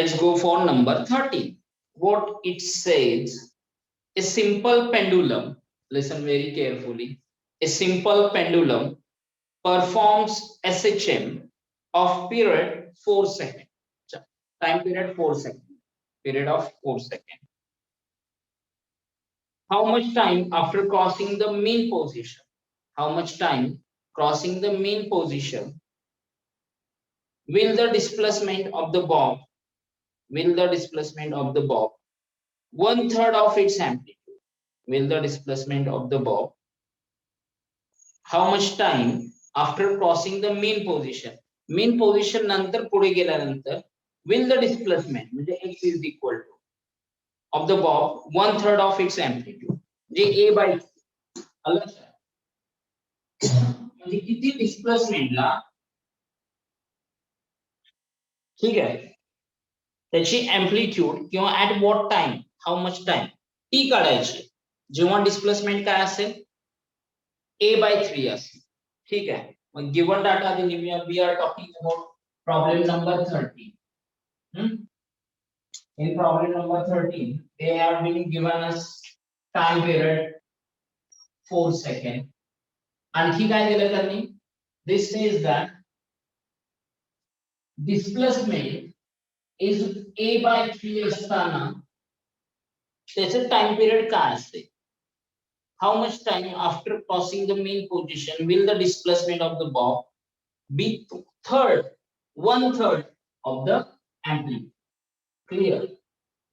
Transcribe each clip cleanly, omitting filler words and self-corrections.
let's go for number 13. What it says, a simple pendulum, listen very carefully, a simple pendulum performs SHM of period 4 seconds. Time period 4 seconds. Period of 4 seconds. How much time after crossing the mean position? How much time crossing the mean position will the displacement of the bob, will the displacement of the bob 1/3 of its amplitude? Will the displacement of the bob, how much time after crossing the mean position? Mean position नंतर पुढे गेल्यानंतर will the displacement म्हणजे x is equal to of the bob 1/3 of its amplitude J a by अलग म्हणजे किती डिस्प्लेसमेंटला, ठीक आहे, त्याची amplitude किंवा at what time, how much time t काढायची जेव्हा डिस्प्लेसमेंट काय असेल a by 3 असेल. ठीक आहे, मग गिवन डाटा दिली, we are talking about problem number 13. In problem number 13 they have been given us time period 4 seconds. आणखी काय दिलं त्यांनी, this says that displacement is a by 3 असताना त्याचे टाइम पिरियड काय असते? How much time after crossing the mean position will the displacement of the bob be 1/3 of the amplitude? Clear?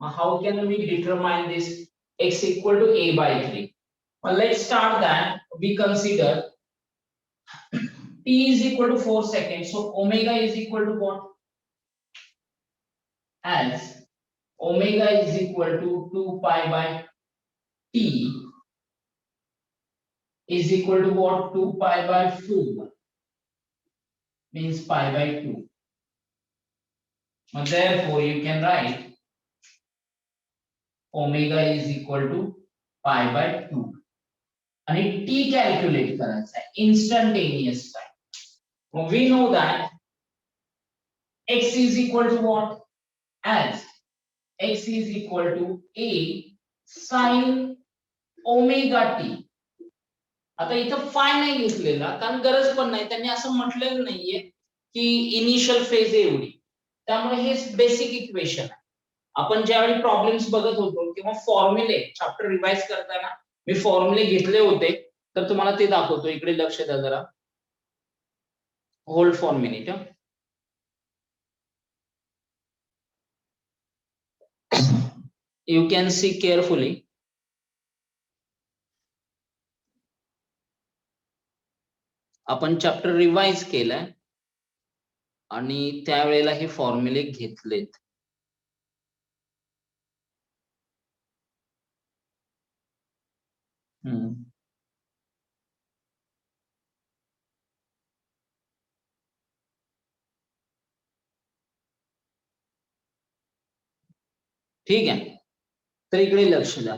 How can we determine this? X equal to a by 3. Well, let's start that. We consider t is equal to 4 seconds. So omega is equal to what? As omega is equal to 2 pi by t is equal to what? 2 pi by 4 means pi by 2. And therefore you can write omega is equal to pi by 2. And t calculate करायचा है instantaneous time. Well, we know that x is equal to what? As x is equal to a sin omega t. आता इथं फाय नाही घेतलेला कारण गरज पण नाही, त्यांनी असं म्हटलेलं नाहीये की इनिशियल फेज एवढी, त्यामुळे हे बेसिक इक्वेशन आहे. आपण ज्यावेळी प्रॉब्लेम्स बघत होतो किंवा फॉर्म्युले चॅप्टर रिवाइज करताना मी फॉर्म्युले घेतले होते, तर तुम्हाला ते दाखवतो. इकडे लक्ष द्या जरा, hold for minute. You can see carefully. आपण चॅप्टर रिवाइज केलाय आणि त्यावेळेला हे फॉर्म्युले घेतलेत. ठीक आहे, तर इकडे लक्ष द्या.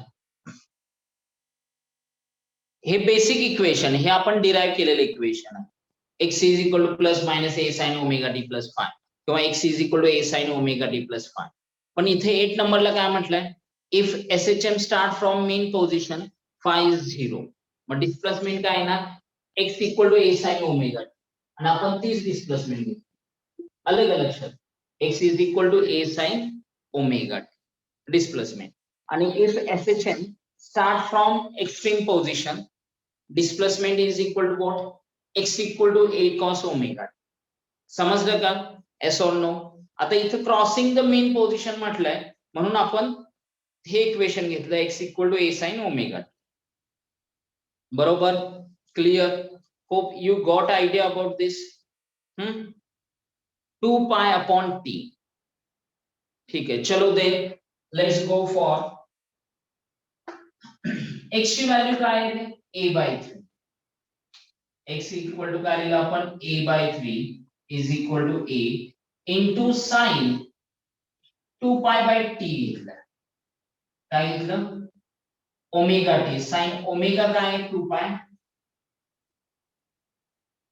हे बेसिक इक्वेशन, हे आपण डिराइव्ह केलेलं इक्वेशन आहे. x is equal to plus minus a sin omega t plus phi किंवा x is equal to a sin omega t plus phi. पण इथे 8 नंबरला काय म्हटलंय, if SHM start from mean position phi is 0, मग displacement काय येणार, x equal to a sin omega t, आणि आपण तीच डिस्प्लेसमेंट घेऊ अलग अलग शब्द. x is equal to a sin omega t displacement, and if SHM start from extreme position, displacement is equal to what? X equal to a cos omega. समजलं का? yes or no? आता इथे crossing the main position म्हटलंय म्हणून आपण हे equation घेतलं, x equal to a sin omega. बरोबर? Clear? Hope you got idea about this. 2 pi upon t. ठीक है, चलो दे let's go for x ची व्हॅल्यू काय आहे, a by 3. x equal to काय लिहिलं आपण, a by 3 is equal to a into sin 2 pi by t घेतलं. काय घेतलं, ओमेगा t. sin ओमेगा काय आहे, 2 pi.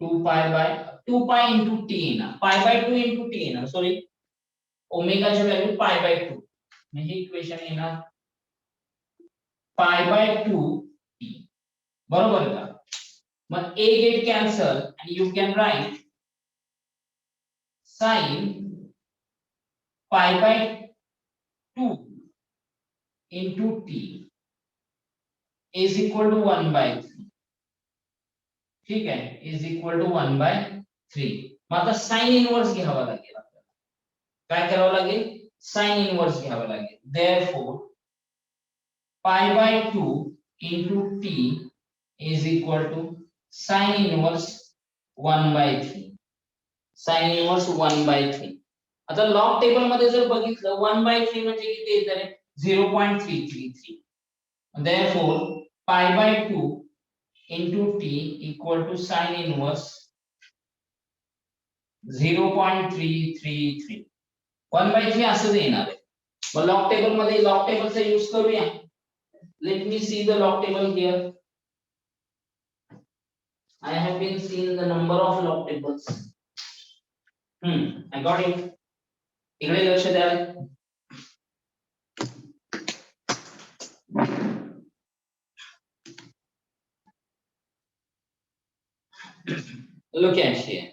2 pi by 2 pi into t ना, pi by 2 into t ना, सॉरी ओमेगाची व्हॅल्यू पाय बाय 2, म्हणजे इक्वेशन येणार पाय बाय 2 टी, बरोबर का? मग ए गेट कॅन्सल आणि you can right sin pi by 2 into t is equal to 1 by 3. ठीक आहे, is equal to 1 by 3. मग आता साइन इनवर्स घ्यावा लागेल आपल्याला. काय करावं लागेल? साइन इनवर्स घ्यावं लागेल. Therefore pi by 2 into t is equal to sin inverse 1 by 3. sin inverse 1 by 3. आता लॉग टेबल मध्ये जर बघितलं 1 by 3 म्हणजे किती येत आहे? 0.333. Therefore pi by 2 into t equal to sin inverse 0.333. 1 by 3 असंच येणार आहे. मग लॉग टेबल मध्ये लॉग टेबलचा यूज करूया. Let me see the log table here. I have been seeing the number of log tables. I got it. इकडे लक्ष द्या. Look at here.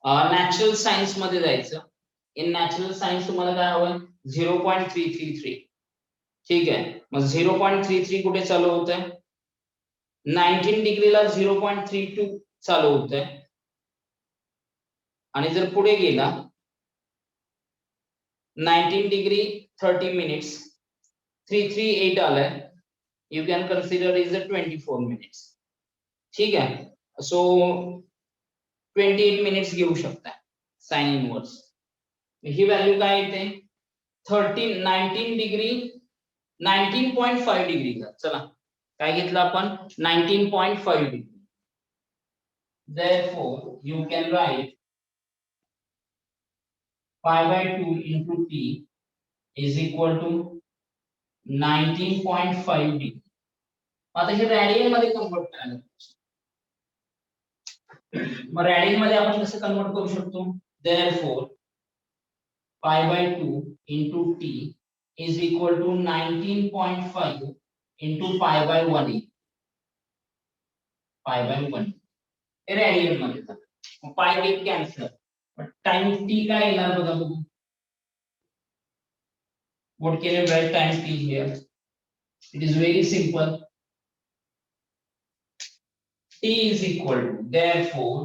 Natural science मध्ये जायचं. इन नॅचरल सायन्स तुम्हाला काय हवं? 0.333. ठीक आहे. मग 0.33 कुठे चालू होत आहे? 19 डिग्रीला 0.32 चालू होत आहे. आणि जर पुढे गेला 19 डिग्री 30 मिनिट्स 338 आलाय. You can consider is a 24 minutes. ठीक आहे. सो 28 मिनिट्स घेऊ शकता साइन इनवर्स. ही व्हॅल्यू काय येते? 19 डिग्री 19.5 डिग्रीला. चला काय घेतलं आपण? 19.5 degree. Therefore you can write pi by 2 into t is equal to 19.5 degree. आता हे रॅडियन मध्ये कन्वर्ट करायला. मग रॅडियन मध्ये आपण कसं कन्वर्ट करू शकतो? Therefore pi by 2 into t is equal to 19.5 into pi by 1. pi by 1 hey radian मध्ये झालं. मग पाय गेट कॅन्सल. पण टाइम t काय येणार बघा बघू. What can you write time t here? It is very simple. T is equal to, therefore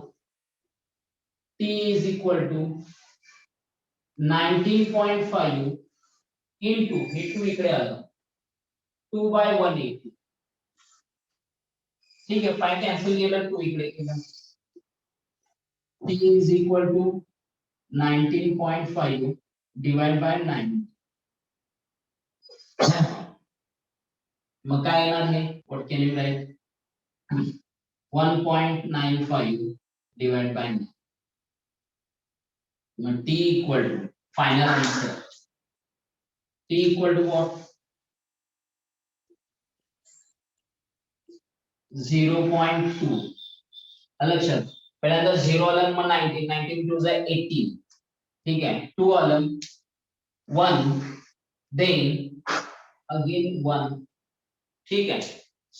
t is equal to 19.5 into हे 2 इकडे आलं 2 by 180. ठीक आहे. 5 कॅन्सल केलं 2 इकडे केलं. T is equal to 19.5 divided by 9. मग काय येणार हे? What can you write? 1.95 divided by 9. Mug t equal to final answer. T equal to what? 0.2. लक्षात पहिल्यांदा 0 आलं मग 19 19 2 जा 18. ठीक आहे. 2 आलं 1 then again 1. ठीक आहे.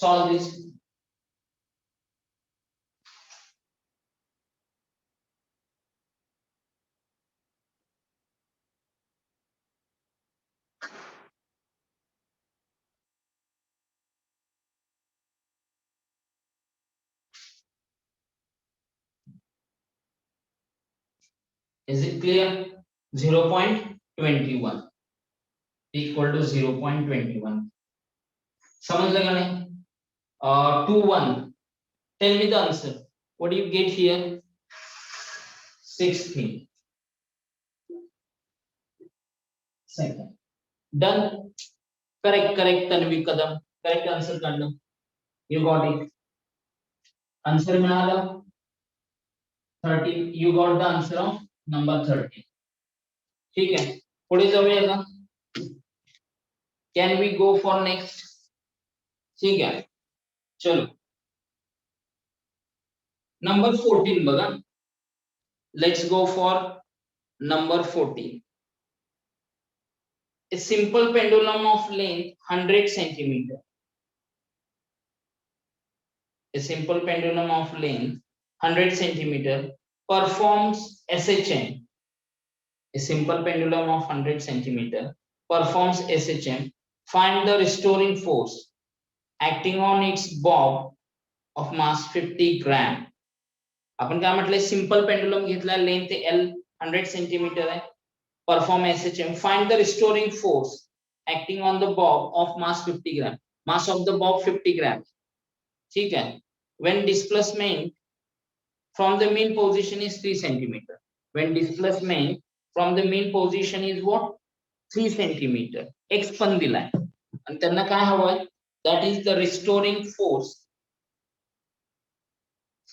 Solve this. Is it clear? 0.21 equal to 0.21. समजलं का नाही? 2 1. Tell me the answer. What do you get here? 16. Second. Done. Correct. Tanvi Kadam. Correct answer काढलं. You got it. Answer मिळालं 13. You got the answer of number 13. ठीक आहे. पुढे जाऊया का? Can we go for next? ठीक आहे. चलो नंबर 14 बघा. Let's go for number 14. A simple pendulum of length 100 centimeter. A simple pendulum of length 100 centimeter performs SHM. A simple pendulum of 100 centimeter performs SHM. Find the restoring force acting on its bob of mass 50 gram. आपण काय म्हटलंय, simple pendulum घेतला, length L 100 centimetre आहे, perform SHM. Find the restoring force acting on the Bob of mass 50 gram. Mass of the Bob 50 ग्राम. ठीक है. When displacement from the mean position is 3 centimeter. When displacement from the mean position is what? 3 centimeter. X पण दिलाय आणि त्यांना काय हवंय, that is the restoring force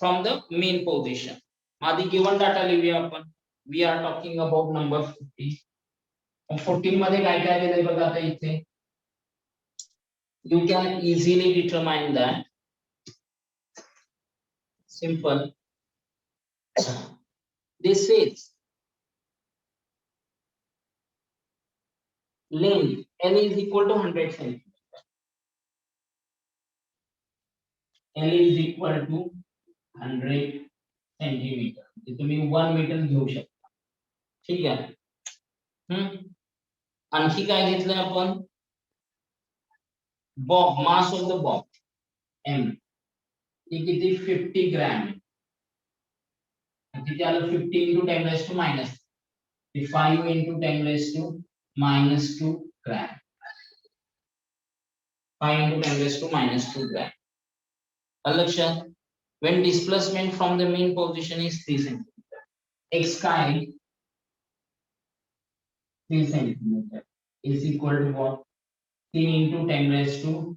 from the mean position. आधी given data लिहूया आपण. We are talking about number 50. 14 मध्ये काय काय दिलंय बघा आता इथे. You can easily determine that. Simple. This is length L is equal to 100 centimeter. L is equal to 100 centimeter. ते तुम्ही 1 मीटर घेऊ शकता. ठीक आहे. आणखी काय घेतलं आपण, Bob, mass of the Bob M हे किती 50 ग्रॅम. किती आलं 50 into 10 raised to minus 5 into 10 raised to minus 2 gram. 5 into 10 raised to minus 2 gram. Alright, when displacement from the mean position is 3 centimeter, x काय 3 centimeter is equal to what? 3 into 10 raised to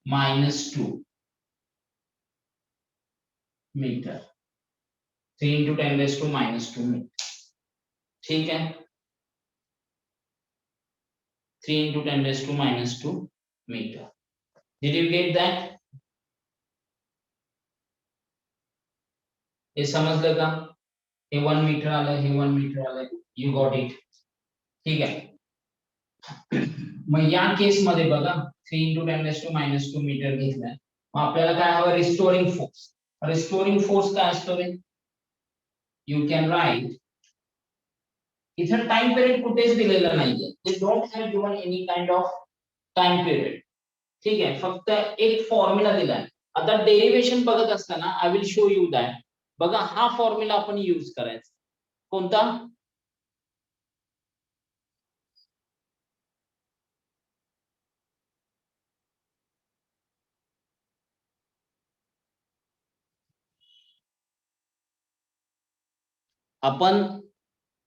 minus 2 meter. 3 into 10 raised to minus 2 meter. ठीक है. 3 into 10 raised to minus 2 meter. Did you get that? हे समजलं का? हे 1 metre आलं, हे 1 metre आलं. You got it. ठीक आहे. मग या केस मध्ये बघा 3 into 10 raised to minus 2 metre घेतलाय. मग आपल्याला काय हवं, रिस्टोरिंग फोर्स. रिस्टोरिंग फोर्स काय असतो रे? You can write. इथं टाइम पिरियड कुठेच दिलेला नाहीये. They don't have given any kind of time period. ठीक आहे, फक्त एक फॉर्म्युला दिलाय. आता डेरिवेशन बघत असताना I will show you that. बघा हा फॉर्म्युला आपण यूज करायचा. कोणता? आपण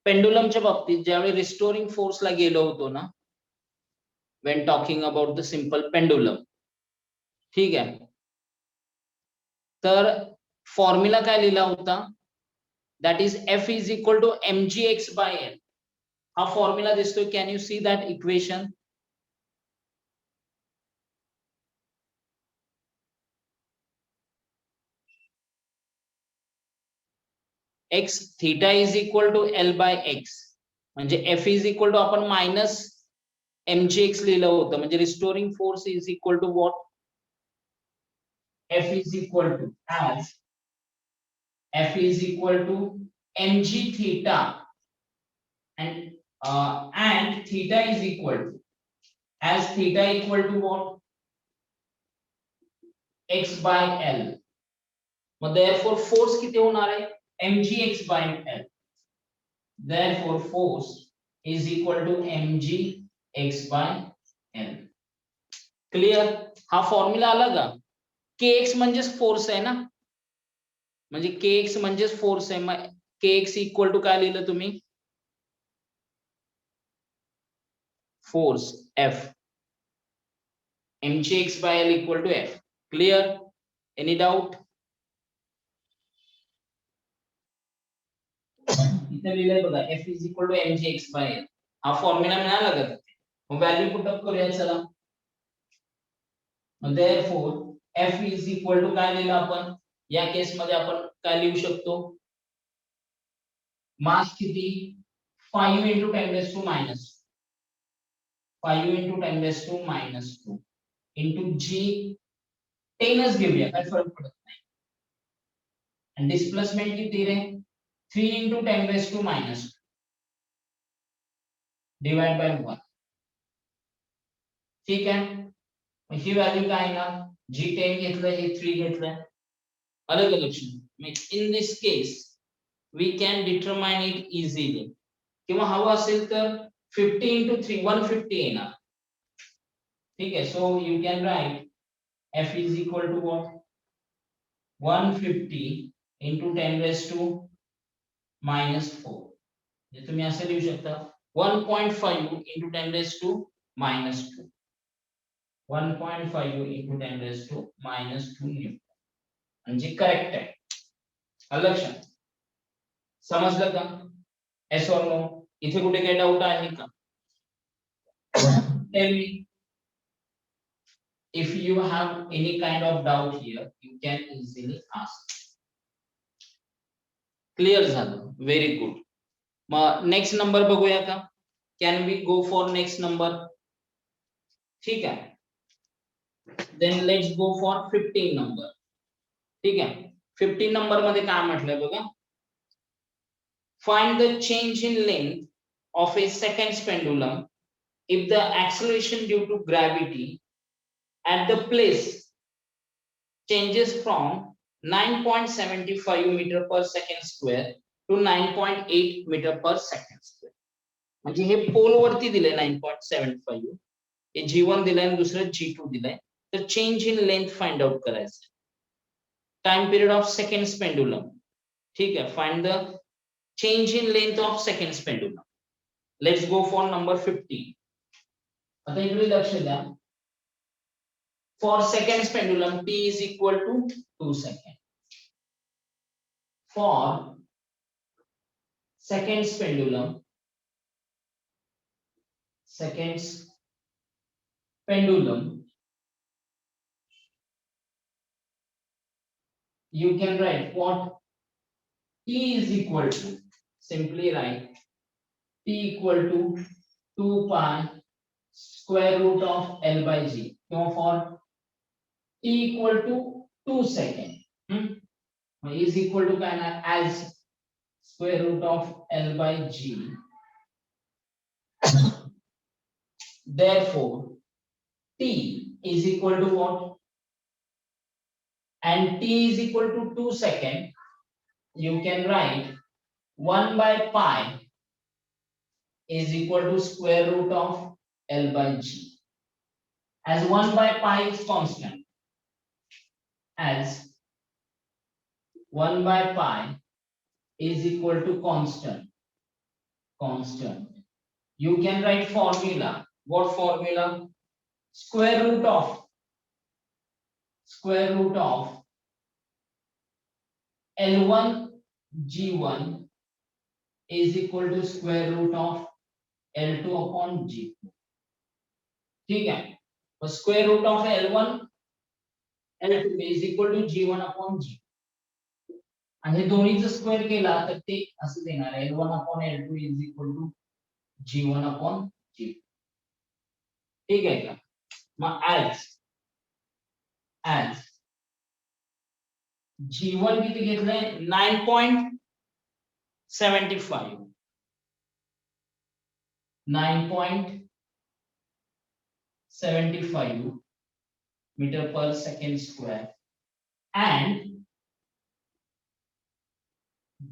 पेंडुलमच्या बाबतीत ज्यावेळी रिस्टोरिंग फोर्सला गेलो होतो ना, when talking about the simple pendulum, ठीक आहे, तर फॉर्म्युला काय लिहिला होता, that is F is equal to mgx by L. हा फॉर्म्युला दिसतोय. Can you see that equation? x theta is equal to L by x. म्हणजे F is equal to आपण मायनस mgx लिहिलं होतं. म्हणजे restoring force is equal to what? F is equal to as F is equal to mg theta and theta is equal to, as theta equal to what? x by L. Mug therefore force किती होणार आहे? mgx by L. Therefore force is equal to mgx by L. Clear? हा formula आला का? kx म्हणजेच force आहे ना, म्हणजे kx म्हणजेच फोर्स आहे. मग kx इक्वल टू काय लिहिलं तुम्ही? Force F. mgx by L equal to F. Clear? Any doubt? इथे लिहिलंय बघा F is equal to mgx by L. हा फॉर्म्युला मिळाला का? मग व्हॅल्यू पुट अप करूया चला. therefore F is equal to काय लिहिलं आपण? या केस मध्ये आपण काय लिहू शकतो? मास किती 5 into 10 raised to minus 5 into 10 raised to minus 2 into g 10च घेऊया काय फरक पडत नाही आणि डिस्प्लेसमेंट किती रे 3 into 10 raised to minus 2 divide by 1 ठीक आहे मग ही व्हॅल्यू काय आहे ना जी 10 घेतलं हे 3 घेतलं अलग अलग in this case we can determine it easily किंवा हवं असेल तर 50 into 3 150 येणार ठीक आहे so you can write f is equal to what 150 into 10 raised to minus 4 जे तुम्ही असे लिहू शकता 1.5 into 10 raised to minus 2 1.5 into 10 raised to minus 2 Newton म्हणजे करेक्ट आहे आलं लक्षात समजलं का yes or no इथे कुठे काही डाऊट आहे का tell me if you have any kind of doubt here you can easily ask clear झालं very good मग नेक्स्ट नंबर बघूया का can we go for next number ठीक आहे then let's go for 15 number ठीक आहे 15 number मध्ये काय म्हटलंय बघा find the change in length of a second pendulum if the acceleration due to gravity at the place changes from 9.75 meter per second square to 9.8 meter per second square म्हणजे हे पोल वरती दिले 9.75 हे g1 दिलंय आणि दुसरं g2 दिलंय तर change in length find out करायचं time period of second pendulum ठीक आहे find the change in length of second pendulum let's go for number 15 आता इकडे लक्ष द्या for second pendulum t is equal to 2 seconds for second pendulum you can write what t is equal to simply write t equal to 2 pi square root of L by G. So for t equal to 2 second is equal to kind of as square root of L by G. Therefore, t is equal to what? And t is equal to 2 second. You can write 1 by pi is equal to square root of L by G. As 1 by pi is constant, as 1 by pi is equal to constant, you can write formula. What formula? Square root of L1 G1 is equal to square root of L2 upon G2. ठीक है तो square root of L1 L2 is equal to G1 upon G2 आणि दोन्हीचा square केला तर ते असं देणार आहे L1 upon L2 is equal to G1 upon G2 ठीक आहे का मग as G1 किती घेतलंय 9.75 meter per second square and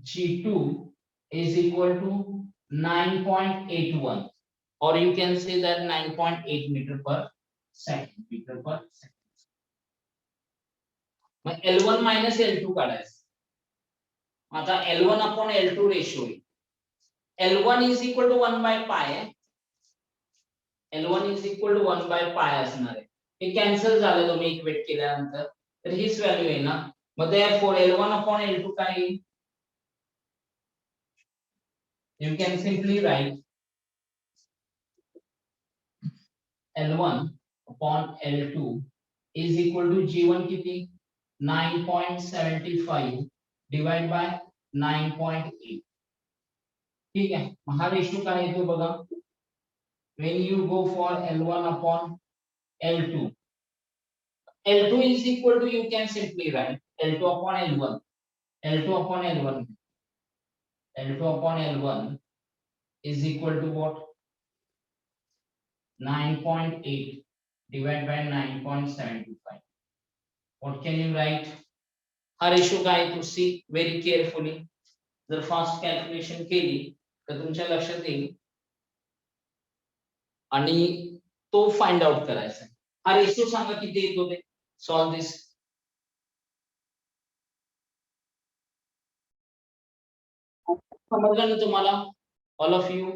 G2 is equal to 9.81 or you can say that 9.8 meter per second mug L1 minus L2 काढायचं आता L1 upon L2 ratio L1 is equal to 1 by pi L1 is equal to 1 by pi असणार आहे हे cancel झालं तुम्ही equate केल्यानंतर तर हीच value आहे ना मग therefore L1 upon L2 काय येईल you can simply write L1 upon L2 is equal to G1 किती 9.75 divided by 9.8 ठीक आहे. हा रेशो काय येतो बघा, when you go for L1 upon L2, L2 is equal to, you can simply write L2 upon L1, L2 upon L1, L2 upon L1 is equal to what, 9.8 divided by 9.725. What can you write? हा ratio काय आहे, to see very carefully. जर fast calculation केली तर तुमच्या लक्षात येईल आणि तो फाइंड आउट करायचा. हा रेशो सांगा किती येतो ते. Solve this. समजलं ना तुम्हाला, all of you?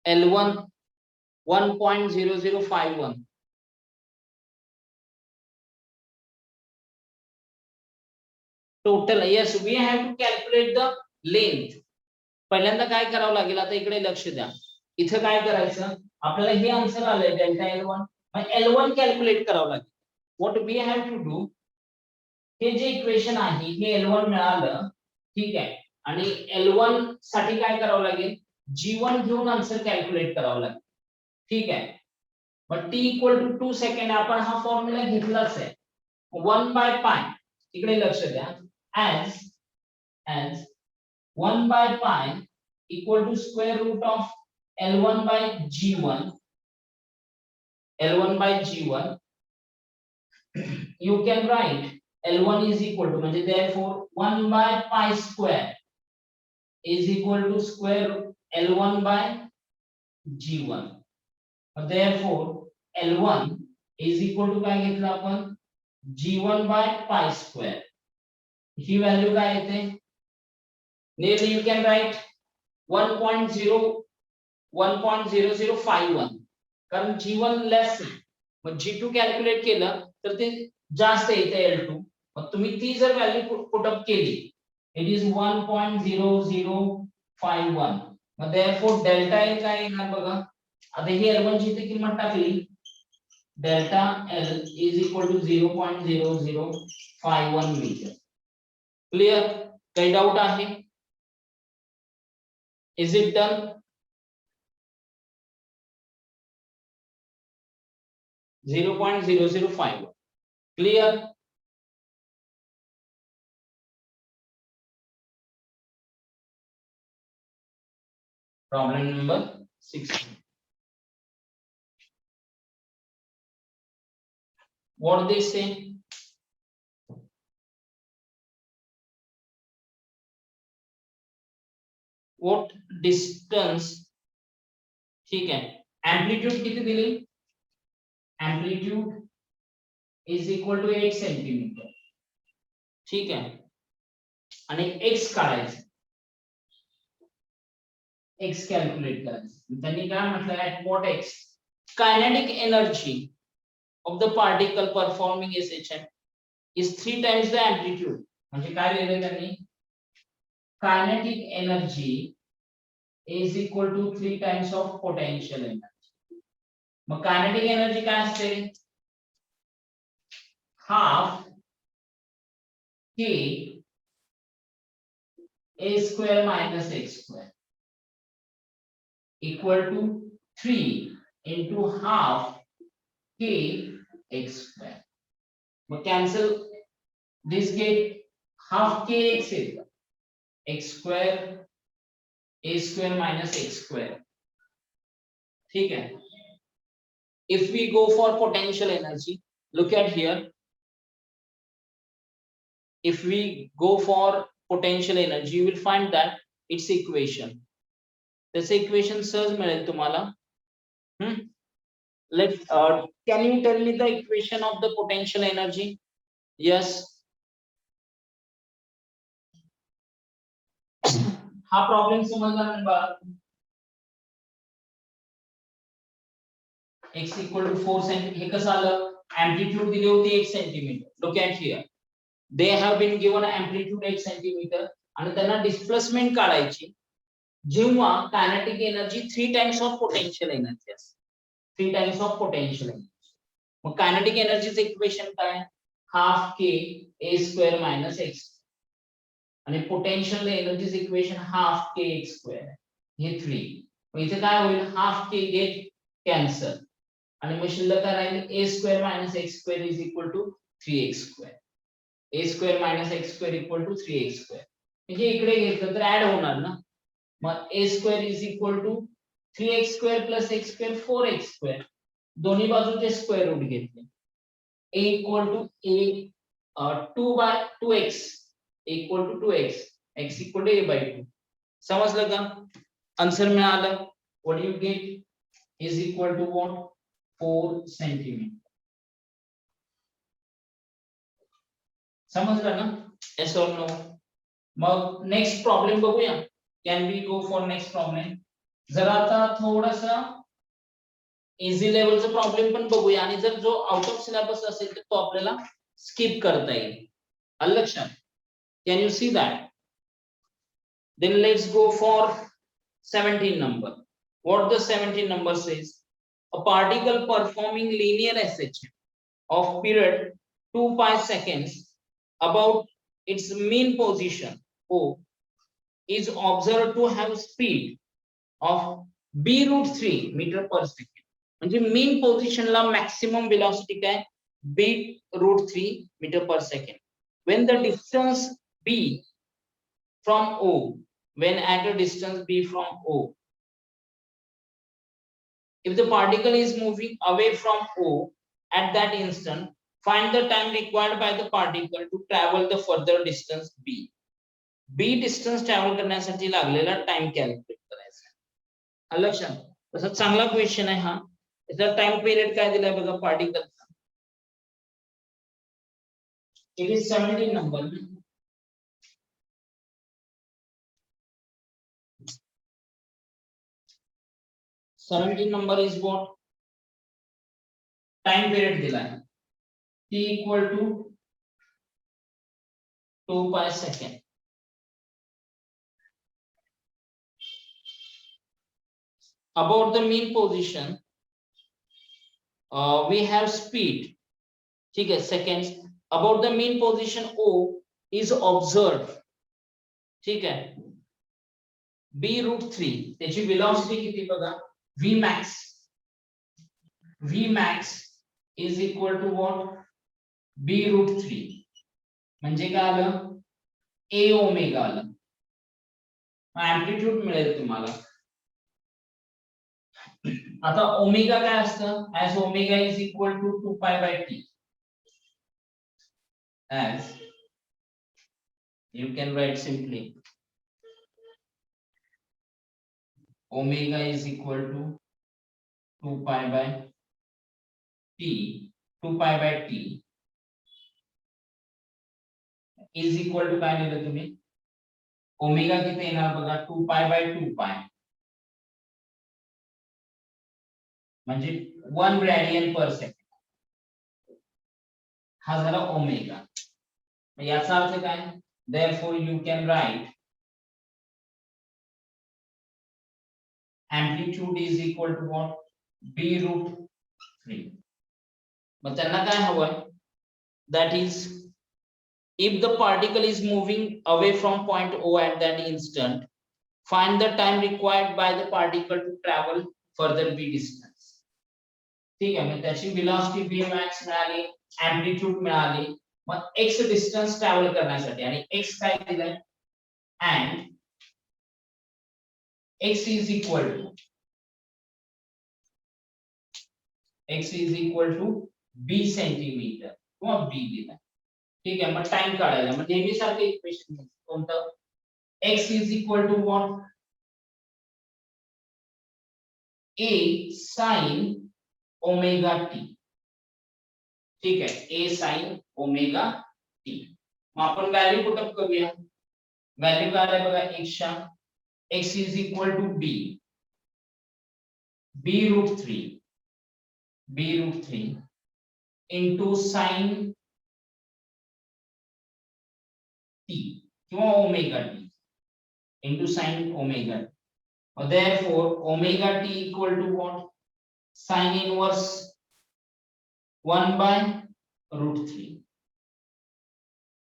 L1 1.0051. Total. Yes, we have to calculate the length. पहिल्यांदा काय करावं लागेल, आता इकडे लक्ष द्या. इथं काय करायचं, आपल्याला हे आन्सर आलंय डेल्टा L1, मग L1 कॅल्क्युलेट करावं लागेल. What we have to do, हे जे इक्वेशन आहे हे L1 मिळालं, ठीक आहे, आणि L1 साठी काय करावं लागेल, G1 घेऊन आन्सर कॅल्क्युलेट करावं लागेल. ठीक आहे. मग t इक्वल टू 2 सेकंड आपण हा फॉर्म्युला घेतलाच आहे. 1 बाय पाय, इकडे लक्ष द्या, as 1 by pi equal to square root of L1 by G1, L1 by G1, you can write L1 is equal to, म्हणजे therefore 1 by pi square is equal to square L1 by G1. Therefore L1 is equal to काय घेतलं आपण, G1 by pi square. He value काय येते, nearly you can write 1.0051, कारण G1 less आहे, मग G2 calculate केलं तर ते जास्त येते L2. मग तुम्ही ती जर व्हॅल्यू पुट अप केली, it is 1.0051. Mug therefore delta L काय येणार बघा, आता ही L1 ची इथे किंमत टाकली, delta L is equal to 0.0051 metre. Clear? काही डाऊट आहे? Is it done? .0051. Clear? Problem number 16. What they say? What distance? ठीक है. Amplitude किती दिली? Amplitude is equal to 8 centimetre. ठीक है. आणि x काढायचं, x कॅल्क्युलेट करायचं. त्यांनी काय म्हटलं, at what x kinetic energy of the particle performing SHM is 3 times the amplitude. म्हणजे काय लिहिलं त्यांनी, kinetic energy is equal to 3 times of potential energy. Mug kinetic energy काय असते, half k a square minus x square equal to 3 into half k x square. Mug cancel this get half k x येतं, x square a square minus x square. ठीक है. If we go for potential energy, look at here. If we go for potential energy, you will find that its equation. This equation सहज मिळेल तुम्हाला. Can you tell me the equation of the potential energy? Yes. हा problem समजला ना बाळा? x equal to 4 cm. हे कसं आलं, amplitude दिली होती 1 centimetre. Look at here. They have been given amplitude 1 centimetre आणि त्यांना डिस्प्लेसमेंट काढायची जेव्हा kinetic energy 3 times of potential energy असते. 3 टाइम्स ऑफ पोटेन्शियल एनर्जी. मग कायनेटिक एनर्जीचं इक्वेशन काय, half K A square minus X. आणि potential energy's equation half K X square हे 3. मग इथे काय होईल हाफ के गेट कॅन्सल आणि मग शिल्लक काय राहील a square minus x square is equal to 3x square. a square minus x square equal to 3x square. म्हणजे इकडे घेतलं तर ऍड होणार ना. मग a square is equal to 3x square plus x square 4x square. दोन्ही बाजूचे square root घेतले. a equal to a 2 by 2x equal to 2x x equal to a by 2. समजलं का? आन्सर मिळालं. What you get is equal to what 4 centimetre. समजलं ना? yes or no? मग next problem बघूया. Can we go for next problem? जरा आता थोडासा इझी लेवलचा प्रॉब्लेम पण बघूया आणि जर जो आउट ऑफ सिलेबस असेल तर तो आपल्याला स्किप करता येईल. आलं लक्षात? Can you see that? Then let's go for 17 number. What the 17 number says? A particle performing linear SHM of period 2 pi seconds about its mean position O is observed to have speed of b root 3 meter per second. म्हणजे mean position ला maximum velocity काय b root 3 meter per second. When the distance b from O, when at a distance b from O, if the particle is moving away from O at that instant, find the time required by the particle to travel the further distance b. b distance travel करण्यासाठी लागलेला time calculate करायचा. लक्षात? तसा चांगला question आहे हा. त्याचा time period काय दिलाय बघा पार्टिकलचा. It is 17 number. 17 number is what? Time period दिला है t equal to 2 pi second. About the mean position, we have speed. ठीक है seconds. About the mean position O is observed. ठीक है b root 3 त्याची velocity किती बघा v max. v max is equal to what? b root 3. म्हणजे काय आलं a ओमेगा आलं. एम्प्लिट्यूड मिळेल तुम्हाला. आता ओमेगा काय असतं? as omega is equal to 2 pi by t. as you can write simply omega is equal to 2 pi by t. 2 pi by t is equal to काय लिहिलं तुम्ही? ओमेगा किती येणार बघा 2 pi by 2 pi म्हणजे 1 radian पर second. हा झाला ओमेगा. याचा अर्थ काय? therefore you can write amplitude is equal to what? b root 3. मग त्यांना काय हवंय? that is if the particle is moving away from point O at that instant, find the time required by the particle to travel further b distance. ठीक आहे. मग त्याची velocity b max मिळाली, amplitude मिळाली. मग x distance travel करण्यासाठी आणि x काय दिलंय and x is equal to b centimetre किंवा b दिलाय. ठीक आहे. मग टाइम काढायला मग नेहमी सारखे इक्वेशन कोणतं x is equal to what? a sin omega t. ठीक आहे a sin ओमेगा t. मग आपण व्हॅल्यू पुट अप करूया. व्हॅल्यू काय आहे बघा x च्या x is equal to b root 3 into sin t किंवा omega t into sin omega t. Therefore omega t equal to what? Sin inverse 1 by root 3.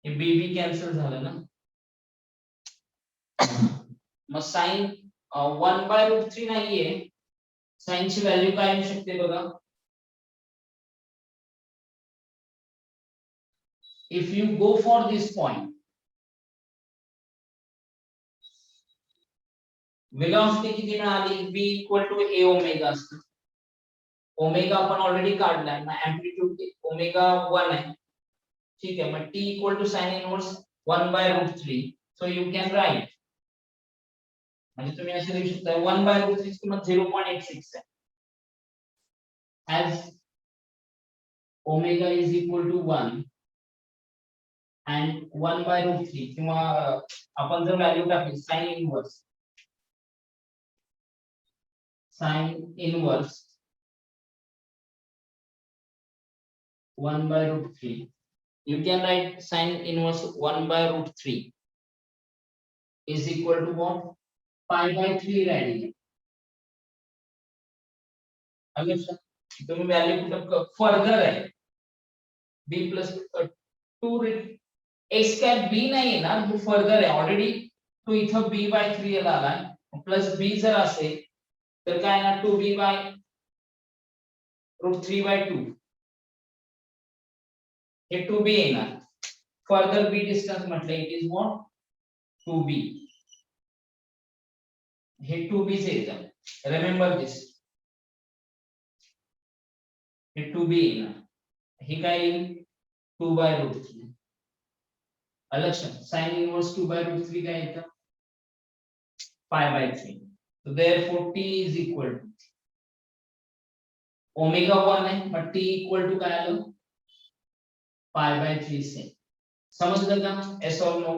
हे b cancel झालं ना. मग sign 1/√3 नाहीये, साइनची व्हॅल्यू काय येऊ शकते बघा. If you go for this point, velocity किती मिळाली, v equal to a omega असतं. ओमेगा आपण ऑलरेडी काढलाय, मग एम्प्लिट्यूड ओमेगा 1 आहे. ठीक आहे, मग t equal to sine inverse 1/√3. So you can write, म्हणजे तुम्ही असे लिहू शकता 1/√3 ची किंमत 0.86 आहे. as omega is equal to 1 and 1/√3, किंवा आपण जर व्हॅल्यू टाकली sign inverse 1/√3, you can write sin inverse 1/√3 is equal to what? pi/3 radian. understand? तुम्ही व्हॅल्यू कुठे फर्दर आहे b plus 2 x काय b नाही येणार, तो फर्दर आहे ऑलरेडी. तो इथं b/3 आलाय, प्लस b जर असेल तर काय ना 2b/√3/2 हे 2b येणार. फर्दर b डिस्टन्स म्हटलं इट इज व्हॉट 2b. हे 2b चे येतं, रिमेंबर दिस. हे 2b येणार, हे काय येईल 2/√3. लक्षात, साइन इनवर्स 2/√3 काय येतं pi/3. so therefore t is equal to omega 1 आहे, मग t इक्वल टू काय आलं pi/3 से. समजलं का? yes or no?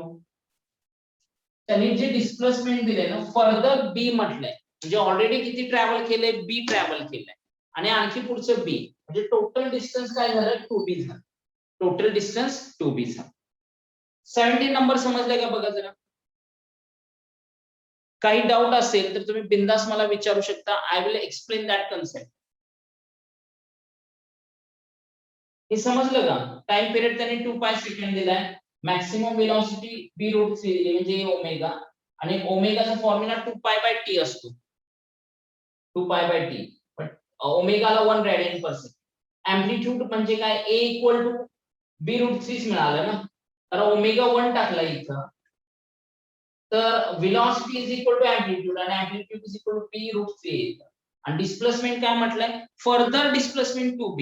त्यांनी जे डिस्प्लेसमेंट दिले ना, फर्दर b म्हटलंय, म्हणजे ऑलरेडी किती ट्रॅव्हल केलंय, b ट्रॅव्हल केलंय, आणि आणखी पुढचं b, म्हणजे टोटल डिस्टन्स काय झालं 2b झालं. टोटल डिस्टन्स 2b झालं. 17 नंबर समजलाय का बघा जरा. काही डाऊट असेल तर तुम्ही बिंदास मला विचारू शकता. I will explain that concept. हे समजलं का? टाइम पिरियड त्यांनी 2π सेकंड दिलाय. मॅक्सिमम वेलोसिटी b√3 दिली म्हणजे ओमेगा, आणि ओमेगाचा फॉर्म्युला 2π/t असतो. 2π/t, पण ओमेगाला 1 रेडियन पर सेकंड. एम्प्लिट्यूड म्हणजे काय, a इक्वल टू b√3 मिळालं ना, तर ओमेगा 1 टाकला इथं, तर velocity is equal to amplitude, आणि amplitude is equal to b√3 येतं. आणि डिस्प्लेसमेंट काय म्हटलंय, फर्दर डिस्प्लेसमेंट 2b,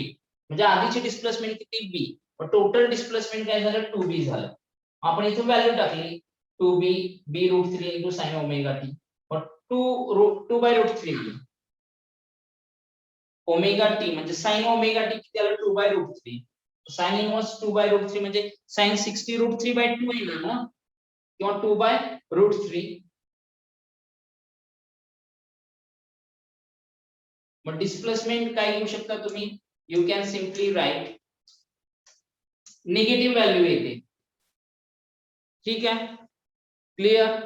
म्हणजे आधीची डिस्प्लेसमेंट किती b, पण टोटल डिस्प्लेसमेंट काय झालं 2b झालं. आपण इथे व्हॅल्यू टाकली 2b b√3 into sin omega t, पण 2/√3 ओमेगा t म्हणजे sin ओमेगा t किती आलं 2/√3. sin इनवर्स 2/√3 म्हणजे sin 60√3/2 येईल ना, किंवा 2/√3. मग डिस्प्लेसमेंट काय घेऊ शकता तुम्ही, you can simply write negative value येते. ठीक आहे, क्लिअर.